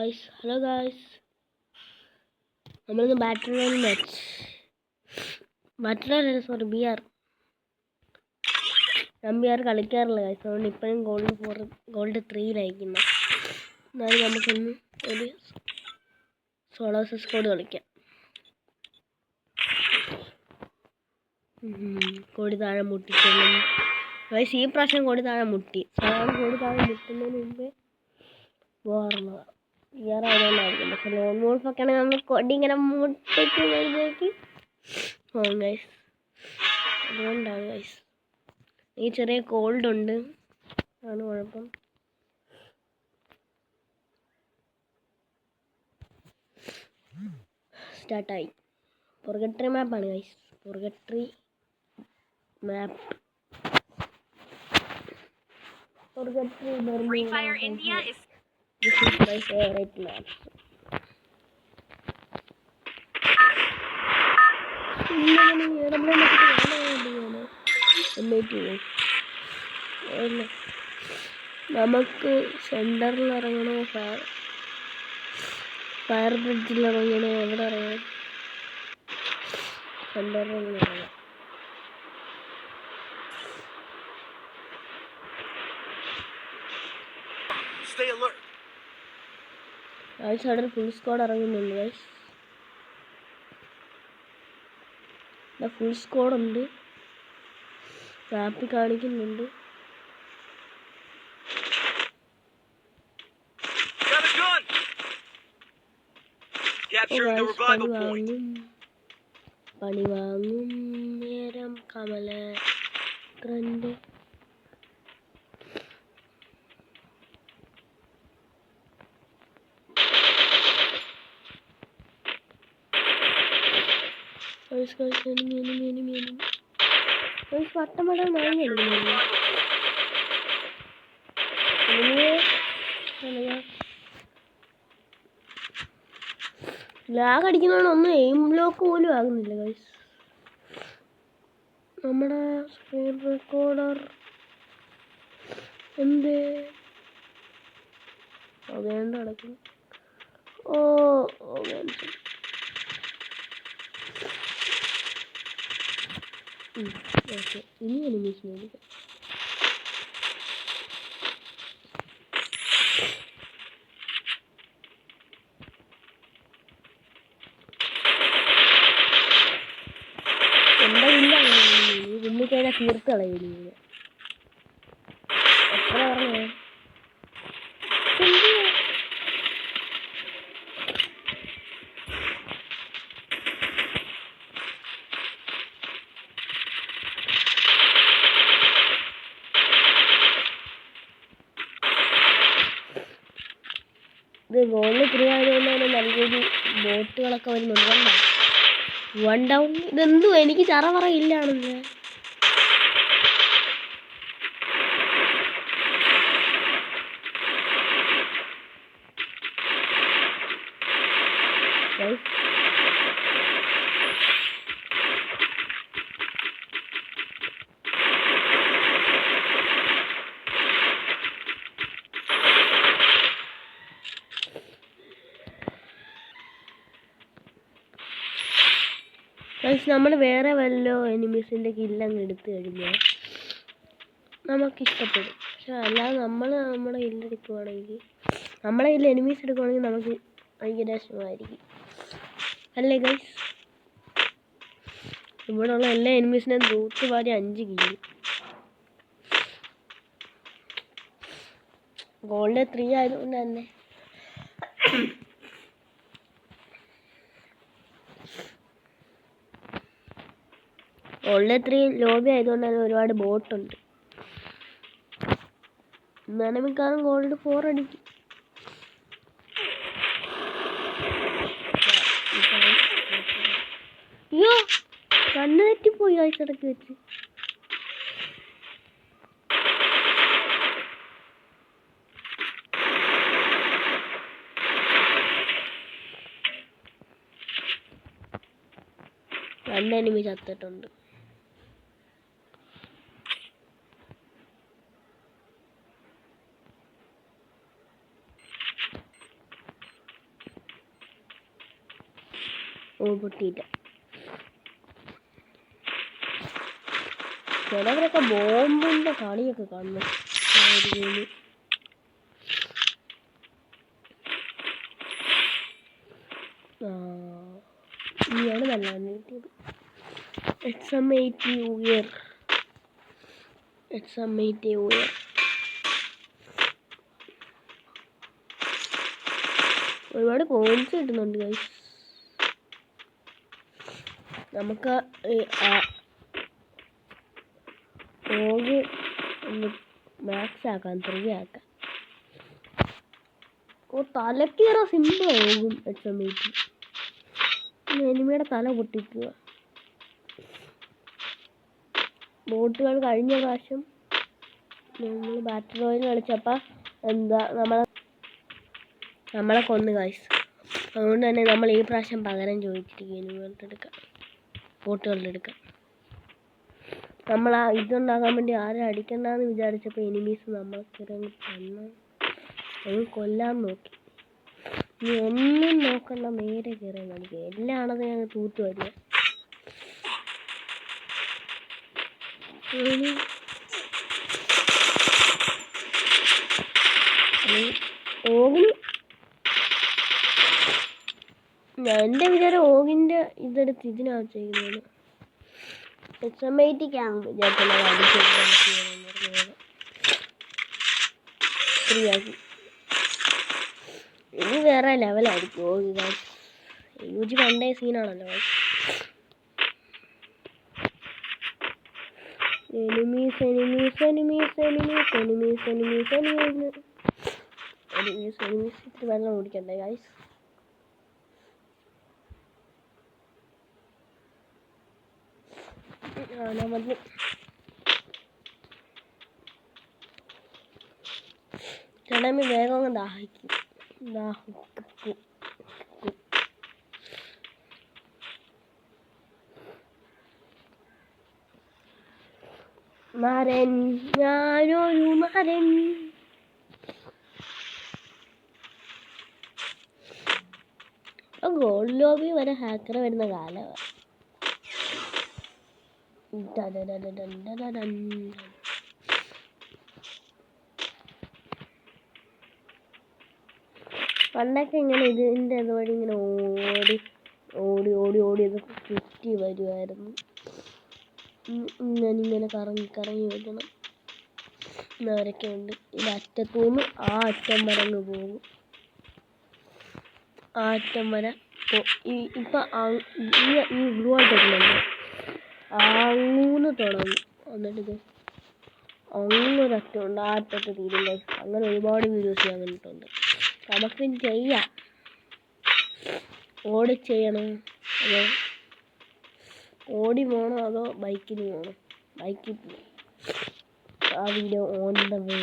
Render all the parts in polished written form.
Hello guys, നമ്മളിന്ന് ബാറ്റിൽ royal match sorry ഞാൻ B R കളിക്കാറില്ല guys. അതുകൊണ്ട് ഇപ്പോഴും ഗോൾഡ് 3 എന്നാലും നമുക്കൊന്ന് ഒരു സോളോ സ്കോഡ് കളിക്കാം. കോടി താഴെ മുട്ടിക്കൊള്ളും ഗായ്സ്. ഈ പ്രാവശ്യം കോടി താഴെ മുട്ടി. സാധാരണ കോടി താഴെ മുട്ടുന്നതിന് മുമ്പേ പോകാറുള്ളതാണ്. ആയതുകൊണ്ടായിരിക്കും. പക്ഷെ ലോൺ വോൾഫൊക്കെ ആണെങ്കിൽ നമ്മൾ കൊടി ഇങ്ങനെ മുട്ടിക്ക് പോകും ഗൈസ്. അതുകൊണ്ടാണ് ഗൈസ്. ഈ ചെറിയ കോൾഡ് ഉണ്ട്, ആണ് കുഴപ്പം. സ്റ്റാർട്ടായി. പൊർഗട്രി മാപ്പാണ് guys. പൊർഗട്രി map. Free Fire India is this is my favorite map. നമുക്ക് സെന്ററിൽ ഇറങ്ങണോ, ഫയർ ബ്രിഡ്ജിൽ ഇറങ്ങണോ, എവിടെ ഇറങ്ങണം? സെന്ററിൽ ഇറങ്ങാം. അവിടെ ഫുൾ സ്ക്വാഡ് ഇറങ്ങുന്നുണ്ട് ഗൈസ്. ഫുൾ സ്ക്വാഡ് ഉണ്ട്, മാപ്പിൽ കാണിക്കുന്നുണ്ട്. പണി വാങ്ങും നേരം കമല ട്രെൻഡ്. പട്ടമട ലാഗ് അടിക്കുന്നതുകൊണ്ടൊന്നും എയിം ബ്ലോക്ക് പോലും ആകുന്നില്ല ഗൈസ്. നമ്മുടെ സ്ക്രീൻ റെക്കോർഡർ എന്ത് വേണ്ട നടക്കുന്നു. ഓക്കെ, ഇനി എനിമീസ് മേടിക്കാം. എന്താ ഇല്ല കുഞ്ഞിക്കഴിഞ്ഞാൽ തീർത്ത് കളയുന്നു. എത്ര പറഞ്ഞേ ഇത് ഗോളിൽ 3 ആയതുകൊണ്ട് തന്നെ നല്ലൊരു ബോട്ടുകളൊക്കെ വരുന്നുണ്ട്. 1 ഡൗൺ. ഇതെന്തോ എനിക്ക് ചറവറ ഇല്ലാണല്ലേ. നമ്മൾ വേറെ വല്ല എനിമീസിൻ്റെ കില്ലങ്ങ് എടുത്തു കഴിഞ്ഞാൽ നമുക്കിഷ്ടപ്പെടും. പക്ഷെ അല്ലാതെ നമ്മുടെ കില്ലെടുക്കുവാണെങ്കിൽ, നമ്മളെ കയ്യിൽ എനിമീസ് എടുക്കുവാണെങ്കിൽ നമുക്ക് ഭയങ്കര രസമായിരിക്കും അല്ലേ ഗൈസ്? ഇവിടെയുള്ള എല്ലാ എനിമീസിനെയും തൂത്തുവാരി 5 കില്ല്. ഗോൾഡ് 3 ആയതുകൊണ്ട് തന്നെ ഗോൾഡ് 3 ലോബി ആയതുകൊണ്ട് തന്നെ ഒരുപാട് ബോട്ടുണ്ട്. എന്നാലും മിക്കവാറും ഗോൾഡ് 4 അടിക്കും. അയ്യോ, കണ്ണ് തെറ്റിപ്പോയി ആഴ്ചടക്ക് വെച്ച്. രണ്ട് എനിമി ചത്തിട്ടുണ്ട്. പൊട്ടിയില്ല. ചിലവരൊക്കെ ബോംബിൻ്റെ കളിയൊക്കെ കാണുന്നു. ഇനിയാണ് നല്ലതാണ് കിട്ടിയത്. XM80 ഉയർ. ഒരുപാട് കോയിൻസ് കിട്ടുന്നുണ്ട് ഗൈസ്. നമുക്ക് ഓഗ് ഒന്ന് മാക്സ് ആക്കാം, 3 ആക്കാം. തലക്കേറ സിമ്പിളാകും. XM80 എനിമിയുടെ തല പൊട്ടിക്കുക. ബോട്ടുകൾ കഴിഞ്ഞ പ്രാവശ്യം ഞങ്ങൾ ബാറ്റിൽ റോയൽ കളിച്ചപ്പോൾ നമ്മളെ കൊന്നു ഗൈസ്. അതുകൊണ്ട് തന്നെ നമ്മൾ ഈ പ്രാവശ്യം പകരം ചോദിച്ചിരിക്കും ബോട്ടുകളുടെ എടുക്കാം. നമ്മൾ ഇതുണ്ടാക്കാൻ വേണ്ടി ആരും അടിക്കണ്ടെന്ന് വിചാരിച്ചപ്പോൾ എനിമീസ് നമ്മൾക്കിറങ്ങി കൊല്ലാൻ നോക്കി. ഇനി ഒന്നും നോക്കണ്ട, നേരെ കയറാൻ കാണിക്കുക. എല്ലാണത് ഞങ്ങൾ തൂത്ത് വരിക. ഓഗിന് എൻ്റെ വിചാരം ഓഗിൻ്റെ ഇതെടുത്ത് ഇതിനകത്ത് ചെയ്യുന്നതാണ്. XM80 വിചാരിച്ചുള്ള ഇത് വേറെ ലെവലായിരിക്കും. ഓഗ് യൂജി പണ്ടേ സീനാണല്ലോ. ഇത്തിരി വെള്ളം കുടിക്കണ്ടേ ഗൈസ്? മതി. ചേട്ടമ്മ വേഗം അങ്ങ് ദാഹിക്കും. മരൻ, ഞാനൊരു മരൻ. ഗോൾഡ് ലോബി വരെ ഹാക്കർ വരുന്ന കാലമാണ്. പണ്ടൊക്കെ ഇങ്ങനെ ഇതിൻ്റെ അതുവഴി ഇങ്ങനെ ഓടി ഓടി ഓടി ഓടി ഇതൊക്കെ ചുറ്റി വരുമായിരുന്നു. ഇങ്ങനെ കറങ്ങി കറങ്ങി വരണം. ഇന്നവരൊക്കെ ഉണ്ട്. ഇത് അറ്റത്തുനിന്ന് ആ അറ്റം വരെ അങ്ങ് പോകും. ആ അറ്റം വരെ ഇപ്പം ഈ ഗ്ലൂവായിട്ടൊക്കെയുണ്ട്. അങ്ങൂന്ന് തുടങ്ങും. എന്നിട്ട് അങ്ങൊരറ്റമുണ്ട്. ആ അറ്റത്ത് തീരും. അങ്ങനെ ഒരുപാട് വീഡിയോസ് ഞാൻ കണ്ടിട്ടുണ്ട്. നമുക്കും ചെയ്യാം. ഓടി ചെയ്യണം, അതോ ഓടി പോകണോ അതോ ബൈക്കിൽ പോകണോ? ബൈക്കിൽ പോകും. ആ വീഡിയോ ഓൺ ദ വേ.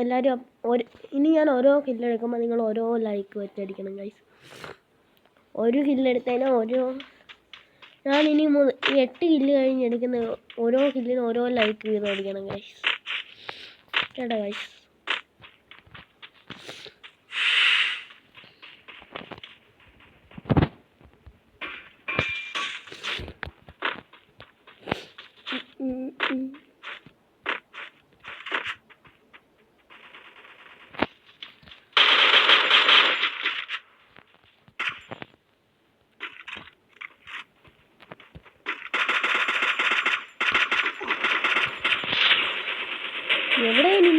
എല്ലാവരും ഇനി ഞാൻ ഓരോ കില്ലെടുക്കുമ്പോൾ നിങ്ങൾ ഓരോ ലൈക്ക് വെച്ചടിക്കണം ഗൈസ്. ഒരു കില്ലെടുത്തതിന് ഞാൻ ഇനി 8 കില്ല് കഴിഞ്ഞ് എടുക്കുന്ന ഓരോ കില്ലിനും ഓരോ ലൈക്ക് വീതം അടിക്കണം ഗൈസ്. കേട്ടോ ഗൈസ്? എവിടെയാണ്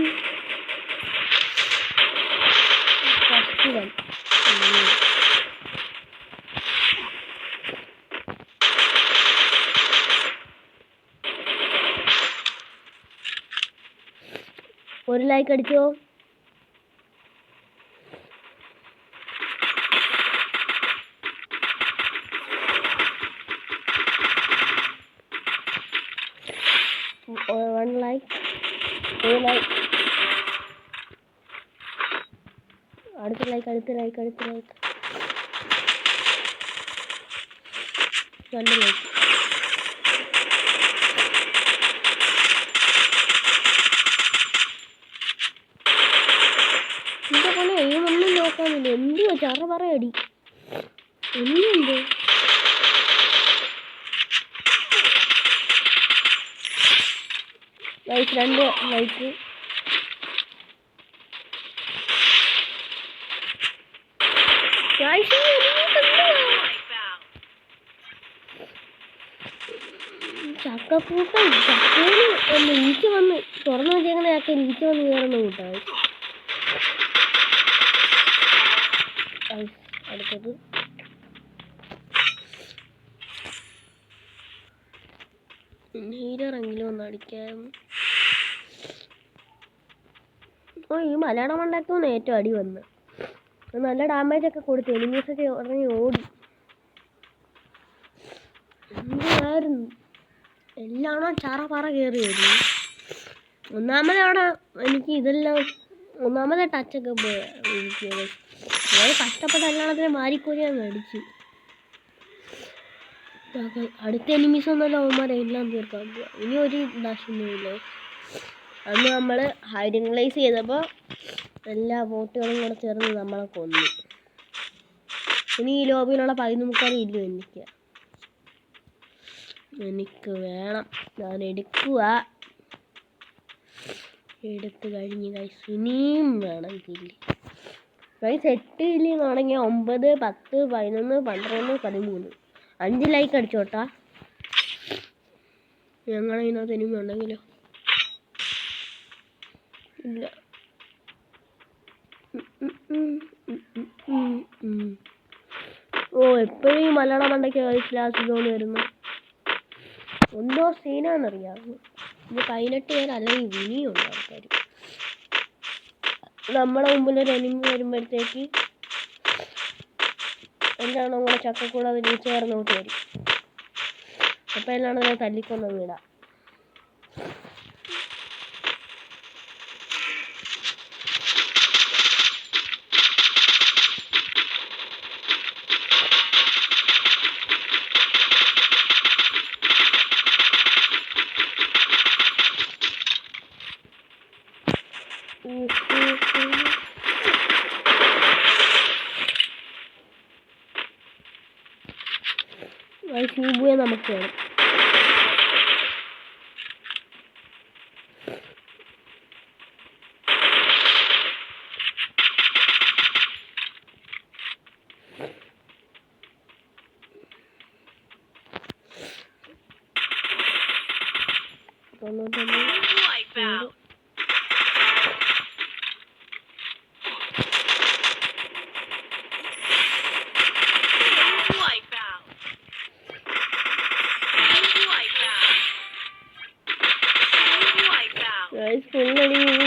ഫസ്റ്റ് വൺ? ഒരു ലൈക്ക് അടിച്ചോ? one like, 2 like, അടുത്ത ലൈക്ക് 2 ലൈക്ക്. കിട്ടുന്നില്ല. എന്തുവാ ചറ പറയടി, എന്തുണ്ട്? Light 2 light. ചക്കക്കൂട്ടം ചക്കയിൽ ഈച്ച വന്ന് തുറന്നു വെച്ചേക്കുന്ന ചക്ക ഈച്ച വന്ന് കയറുന്ന കൂട്ടായി. അടുത്തത് നീരിറങ്ങിലും ഒന്ന് അടിക്കാം. ഈ മലയാളം ഉണ്ടാക്കുന്ന ഏറ്റവും അടി വന്ന് നല്ല ഡാമേജ് ഒക്കെ കൊടുത്തു. എനിമീസൊക്കെ ഇറങ്ങി ഓടി. എന്തായിരുന്നു എല്ലാം ചറ പറ കയറി വരുന്നു. ഒന്നാമതവിടെ എനിക്ക് ഇതെല്ലാം ഒന്നാമതെ ടച്ചൊക്കെ പോയി. കഷ്ടപ്പെട്ട എല്ലാത്തിനെ മാറിക്കോരിയാൻ അടിച്ചു. അടുത്ത എനിമീസ് ഒന്നുമല്ല അവന്മാരെ എല്ലാം തീർക്കാൻ പോവുക. ഇനി ഒരു നഷ്ടമൊന്നുമില്ല. അന്ന് നമ്മൾ ഹൈഡിങ് പ്ലേസ് ചെയ്തപ്പോൾ എല്ലാ ബോട്ടുകളും കൂടെ ചേർന്ന് നമ്മളെ കൊന്നു. ഇനി ഈ ലോബിയിലുള്ള 13 ഇല്ല എനിക്ക് വേണം. ഞാൻ എടുക്കുക. എടുത്ത് കഴിഞ്ഞ് ഗൈസ് ഇനിയും വേണം കില്ല്. ഗൈസ് 8 കില്ലിന്നാണെങ്കിൽ 9, 10, 11, 12, 13 5 ലൈക്ക് അടിച്ചോട്ടാ. ഞങ്ങളിതിനകത്ത് ഇനിയും ഉണ്ടെങ്കിലോ ഇല്ല. എപ്പോഴും ഈ മലയാളം മണ്ടയ്ക്ക് ലാസ്റ്റിലോന്ന് വരുന്നു. എന്തോ സീനാന്നറിയാമോ? ഇത് 18 പേര് അല്ലെങ്കിൽ ഇനിയുണ്ട് ആൾക്കാർ. നമ്മുടെ മുമ്പിലൊരു എനിമി വരുമ്പോഴത്തേക്ക് എന്താണോ കൂടെ ചക്കക്കൂടെ അത് ചേർന്നോട്ട് വരും. അപ്പം എല്ലാം ഞാൻ തല്ലിക്കൊന്ന് വിടാം. ഷീബുയെ നമുക്ക് വേണം.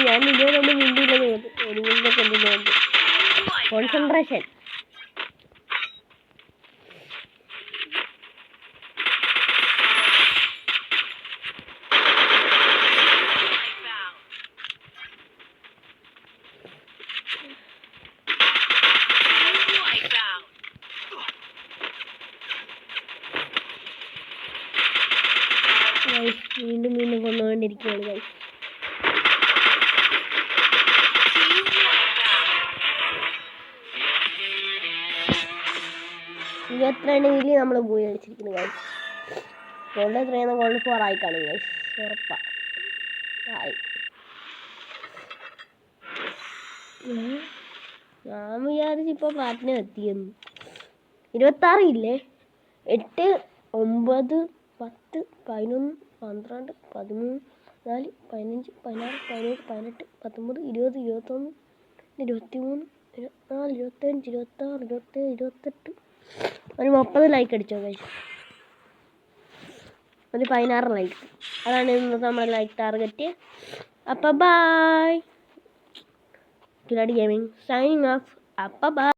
ഞാൻ ഇതുവരെ മിണ്ടിയില്ല. കോൺസെൻട്രേഷൻ. വീണ്ടും വീണ്ടും കൊന്നുകൊണ്ടിരിക്കുകയാണ് ഗൈസ്. എത്രയാണ് വീട്ടിൽ നമ്മൾ പോയി അടിച്ചിരിക്കുന്നത് ഗൈസ്. ഗോൾഡ് എത്രയാണ്? ഗോൾഡ് 4 ആയി കാണും ഗൈസ്. ഉറപ്പാ ആയി. ഞാൻ വിചാരിച്ച് ഇപ്പോൾ പ്ലാറ്റിനം എത്തിയെന്ന്. 26 ഇല്ലേ? 8, 9, 10, 11, 12, 13, 14, 15, 16, 17, 18, 19, 20, 21, 23, 24, 25, 26, 27, 28 ഒരു 30 ലൈക്ക് അടിച്ചോ ഗൈസ്. ഒരു 16 ലൈക്ക്. അതാണ് ഇന്നത്തെ നമ്മുടെ ലൈക്ക് ടാർഗറ്റ്. അപ്പം bye. Khiladi gaming signing off. അപ്പം ബൈ.